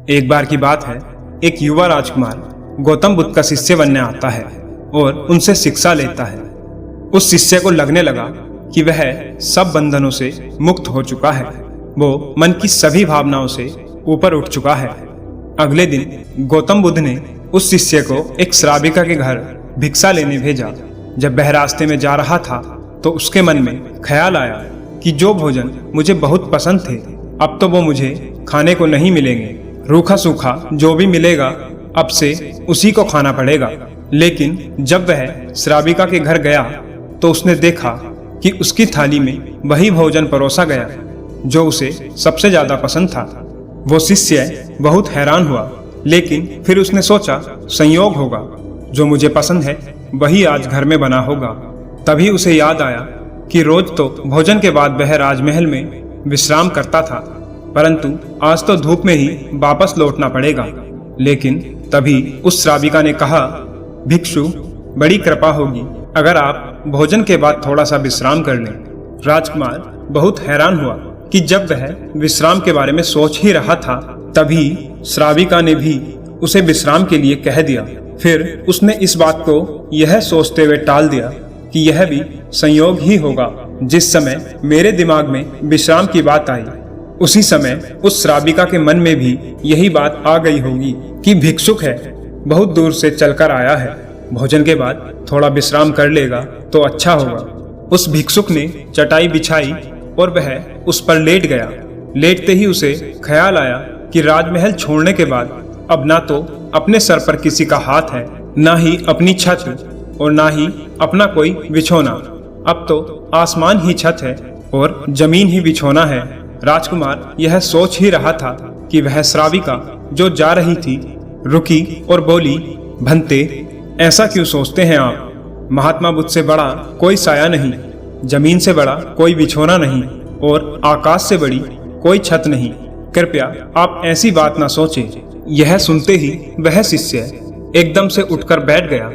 एक बार की बात है, एक युवा राजकुमार गौतम बुद्ध का शिष्य बनने आता है और उनसे शिक्षा लेता है। उस शिष्य को लगने लगा कि वह सब बंधनों से मुक्त हो चुका है, वो मन की सभी भावनाओं से ऊपर उठ चुका है। अगले दिन गौतम बुद्ध ने उस शिष्य को एक श्राविका के घर भिक्षा लेने भेजा। जब वह रास्ते में जा रहा था तो उसके मन में ख्याल आया कि जो भोजन मुझे बहुत पसंद थे, अब तो वो मुझे खाने को नहीं मिलेंगे। रूखा सूखा जो भी मिलेगा अब से उसी को खाना पड़ेगा। लेकिन जब वह श्राविका के घर गया तो उसने देखा कि उसकी थाली में वही भोजन परोसा गया जो उसे सबसे ज्यादा पसंद था। वो शिष्य बहुत हैरान हुआ, लेकिन फिर उसने सोचा संयोग होगा, जो मुझे पसंद है वही आज घर में बना होगा। तभी उसे याद आया कि रोज तो भोजन के बाद वह राजमहल में विश्राम करता था, परंतु आज तो धूप में ही वापस लौटना पड़ेगा। लेकिन तभी उस श्राविका ने कहा, भिक्षु, बड़ी कृपा होगी अगर आप भोजन के बाद थोड़ा सा विश्राम कर लें। राजकुमार बहुत हैरान हुआ कि जब वह विश्राम के बारे में सोच ही रहा था, तभी श्राविका ने भी उसे विश्राम के लिए कह दिया। फिर उसने इस बात को यह सोचते हुए टाल दिया कि यह भी संयोग ही होगा। जिस समय मेरे दिमाग में विश्राम की बात आई, उसी समय उस श्राविका के मन में भी यही बात आ गई होगी कि भिक्षुक है, बहुत दूर से चलकर आया है, भोजन के बाद थोड़ा विश्राम कर लेगा तो अच्छा होगा। उस भिक्षुक ने चटाई बिछाई और वह उस पर लेट गया। लेटते ही उसे ख्याल आया कि राजमहल छोड़ने के बाद अब ना तो अपने सर पर किसी का हाथ है, ना ही अपनी छत और ना ही अपना कोई बिछौना। अब तो आसमान ही छत है और जमीन ही बिछौना है। राजकुमार यह सोच ही रहा था कि वह श्राविका जो जा रही थी रुकी और बोली, भंते, ऐसा क्यों सोचते हैं आप? महात्मा बुद्ध से बड़ा कोई साया नहीं, जमीन से बड़ा कोई बिछौना नहीं और आकाश से बड़ी कोई छत नहीं। कृपया आप ऐसी बात ना सोचें। यह सुनते ही वह शिष्य एकदम से उठकर बैठ गया।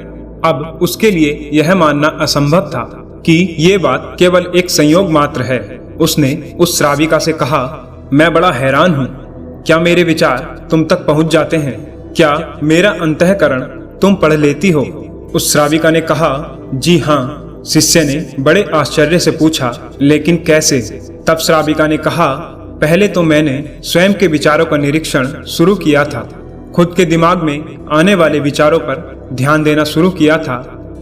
अब उसके लिए यह मानना असंभव था कि ये बात केवल एक संयोग मात्र है। उसने उस श्राविका से कहा, मैं बड़ा हैरान हूँ, क्या मेरे विचार तुम तक पहुँच जाते हैं? क्या मेरा अंतःकरण तुम पढ़ लेती हो? उस श्राविका ने कहा, जी हाँ। शिष्य ने बड़े आश्चर्य से पूछा, लेकिन कैसे? तब श्राविका ने कहा, पहले तो मैंने स्वयं के विचारों का निरीक्षण शुरू किया था, खुद के दिमाग में आने वाले विचारों पर ध्यान देना शुरू किया था।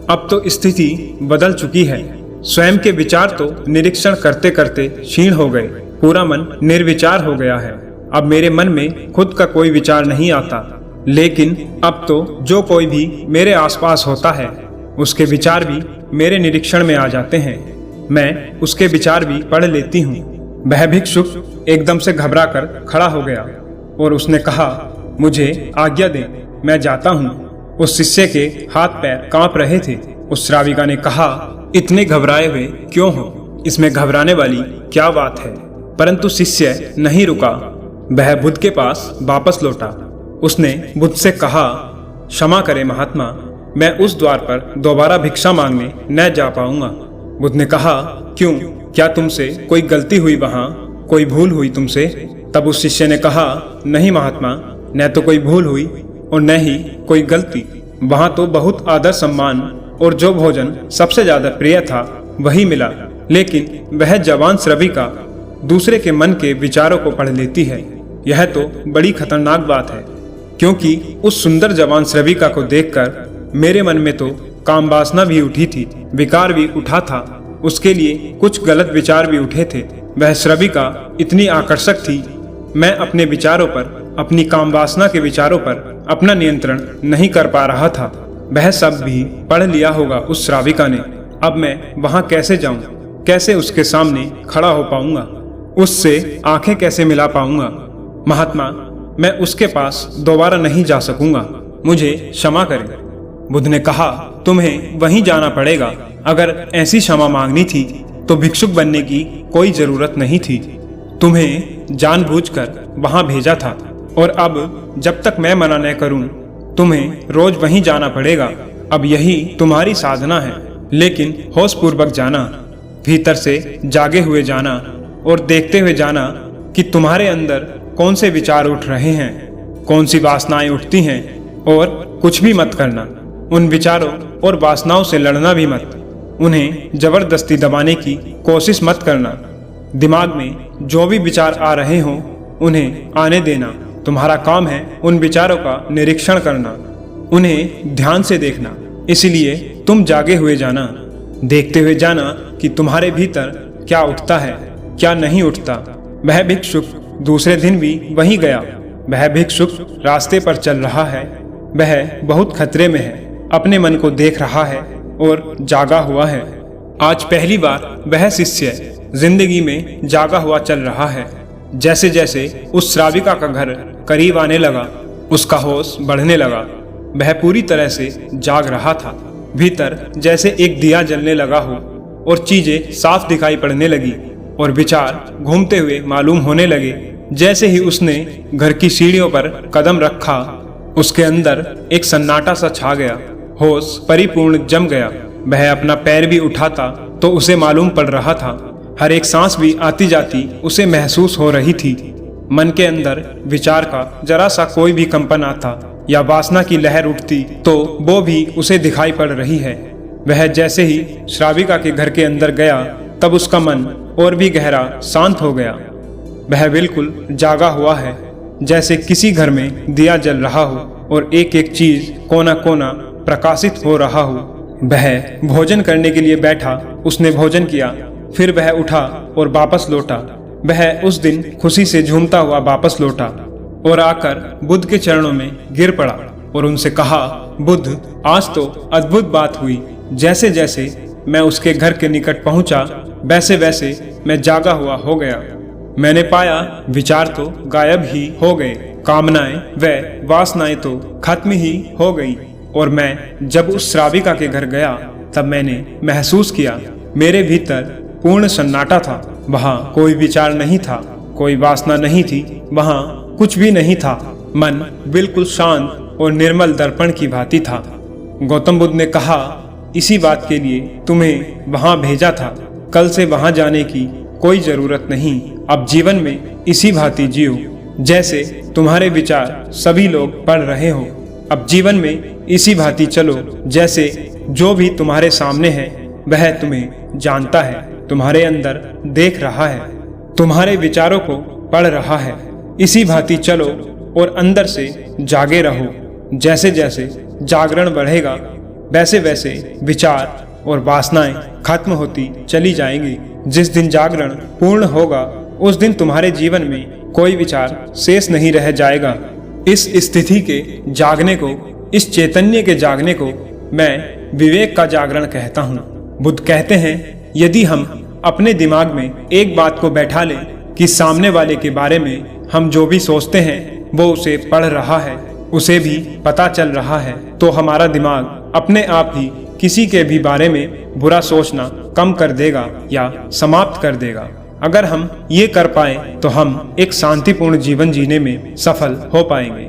अब तो स्थिति बदल चुकी है। स्वयं के विचार तो निरीक्षण करते करते क्षीण हो गए, पूरा मन निर्विचार हो गया है। अब मेरे मन में खुद का कोई विचार नहीं आता, लेकिन अब तो जो कोई भी मेरे आसपास होता है उसके विचार भी मेरे निरीक्षण में आ जाते हैं। मैं उसके विचार भी पढ़ लेती हूँ। वह भिक्षुक एकदम से घबराकर खड़ा हो गया और उसने कहा, मुझे आज्ञा दें, मैं जाता हूँ। उस शिष्य के हाथ पैर कांप रहे थे। उस श्राविका ने कहा, इतने घबराए हुए क्यों हो? इसमें घबराने वाली क्या बात है? परंतु शिष्य नहीं रुका। वह बुद्ध के पास वापस लौटा। उसने बुद्ध से कहा, क्षमा करें महात्मा, मैं उस द्वार पर दोबारा भिक्षा मांगने न जा पाऊंगा। बुद्ध ने कहा, क्यों? क्या तुमसे कोई गलती हुई? वहाँ कोई भूल हुई तुमसे? तब उस शिष्य ने कहा, नहीं महात्मा, न तो कोई भूल हुई और न ही कोई गलती। वहाँ तो बहुत आदर सम्मान और जो भोजन सबसे ज्यादा प्रिय था वही मिला। लेकिन वह जवान श्राविका दूसरे के मन के विचारों को पढ़ लेती है। यह तो बड़ी खतरनाक बात है, क्योंकि उस सुंदर जवान श्राविका को देखकर मेरे मन में तो काम वासना भी उठी थी, विकार भी उठा था, उसके लिए कुछ गलत विचार भी उठे थे। वह श्राविका इतनी आकर्षक थी, मैं अपने विचारों पर, अपनी काम वासना के विचारों पर अपना नियंत्रण नहीं कर पा रहा था। वह सब भी पढ़ लिया होगा उस श्राविका ने। अब मैं वहां कैसे जाऊं? कैसे उसके सामने खड़ा हो पाऊंगा? उससे आंखें कैसे मिला पाऊंगा? महात्मा, मैं उसके पास दोबारा नहीं जा सकूंगा, मुझे क्षमा करें। बुद्ध ने कहा, तुम्हें वहीं जाना पड़ेगा। अगर ऐसी क्षमा मांगनी थी तो भिक्षुक बनने की कोई जरूरत नहीं थी। तुम्हें जानबूझकर वहां भेजा था और अब जब तक मैं मना न करूं, तुम्हें रोज वहीं जाना पड़ेगा। अब यही तुम्हारी साधना है, लेकिन होश पूर्वक जाना, भीतर से जागे हुए जाना और देखते हुए जाना कि तुम्हारे अंदर कौन से विचार उठ रहे हैं। कौन सी वासनाएं उठती हैं और कुछ भी मत करना। उन विचारों और वासनाओं से लड़ना भी मत, उन्हें जबरदस्ती दबाने की कोशिश मत करना। दिमाग में जो भी विचार आ रहे हों उन्हें आने देना। तुम्हारा काम है उन विचारों का निरीक्षण करना, उन्हें ध्यान से देखना। इसलिए तुम जागे हुए जाना, देखते हुए जाना कि तुम्हारे भीतर क्या उठता है, क्या नहीं उठता। वह भिक्षुक दूसरे दिन भी वहीं गया। वह भिक्षुक रास्ते पर चल रहा है। वह बहुत खतरे में है, अपने मन को देख रहा है और जागा हुआ है। आज पहली बार वह शिष्य जिंदगी में जागा हुआ चल रहा है। जैसे जैसे उस श्राविका का घर करीब आने लगा, उसका होश बढ़ने लगा। वह पूरी तरह से जाग रहा था। भीतर जैसे एक दिया जलने लगा हो और चीजें साफ दिखाई पड़ने लगी और विचार घूमते हुए मालूम होने लगे। जैसे ही उसने घर की सीढ़ियों पर कदम रखा, उसके अंदर एक सन्नाटा सा छा गया। होश परिपूर्ण जम गया। वह अपना पैर भी उठाता तो उसे मालूम पड़ रहा था। हर एक सांस भी आती जाती उसे महसूस हो रही थी। मन के अंदर विचार का जरा सा कोई भी कंपन आता या वासना की लहर उठती तो वो भी उसे दिखाई पड़ रही है। वह जैसे ही श्राविका के घर के अंदर गया तब उसका मन और भी गहरा शांत हो गया। वह बिल्कुल जागा हुआ है, जैसे किसी घर में दिया जल रहा हो और एक एक चीज कोना कोना प्रकाशित हो रहा हो। वह भोजन करने के लिए बैठा। उसने भोजन किया, फिर वह उठा और वापस लौटा। वह उस दिन खुशी से झूमता हुआ वापस लौटा और आकर बुद्ध के चरणों में गिर पड़ा और उनसे कहा, बुद्ध, आज तो अद्भुत बात हुई। जैसे जैसे मैं उसके घर के निकट पहुंचा वैसे वैसे मैं जागा हुआ हो गया। मैंने पाया विचार तो गायब ही हो गए, कामनाएं व वासनाएं तो खत्म ही हो गई। और मैं जब उस श्राविका के घर गया तब मैंने महसूस किया मेरे भीतर पूर्ण सन्नाटा था। वहाँ कोई विचार नहीं था, कोई वासना नहीं थी, वहाँ कुछ भी नहीं था। मन बिल्कुल शांत और निर्मल दर्पण की भांति था। गौतम बुद्ध ने कहा, इसी बात के लिए तुम्हें वहाँ भेजा था। कल से वहाँ जाने की कोई जरूरत नहीं। अब जीवन में इसी भांति जियो जैसे तुम्हारे विचार सभी लोग पढ़ रहे हो। अब जीवन में इसी भांति चलो जैसे जो भी तुम्हारे सामने है वह तुम्हें जानता है, तुम्हारे अंदर देख रहा है, तुम्हारे विचारों को पढ़ रहा है। इसी भांति चलो और अंदर से जागे रहो। जैसे जैसे जागरण बढ़ेगा वैसे वैसे विचार और वासनाएं खत्म होती चली जाएंगी। जिस दिन जागरण पूर्ण होगा उस दिन तुम्हारे जीवन में कोई विचार शेष नहीं रह जाएगा। इस स्थिति के जागने को, इस चैतन्य के जागने को मैं विवेक का जागरण कहता हूँ। बुद्ध कहते हैं, यदि हम अपने दिमाग में एक बात को बैठा लें कि सामने वाले के बारे में हम जो भी सोचते हैं वो उसे पढ़ रहा है, उसे भी पता चल रहा है, तो हमारा दिमाग अपने आप ही किसी के भी बारे में बुरा सोचना कम कर देगा या समाप्त कर देगा। अगर हम ये कर पाए तो हम एक शांतिपूर्ण जीवन जीने में सफल हो पाएंगे।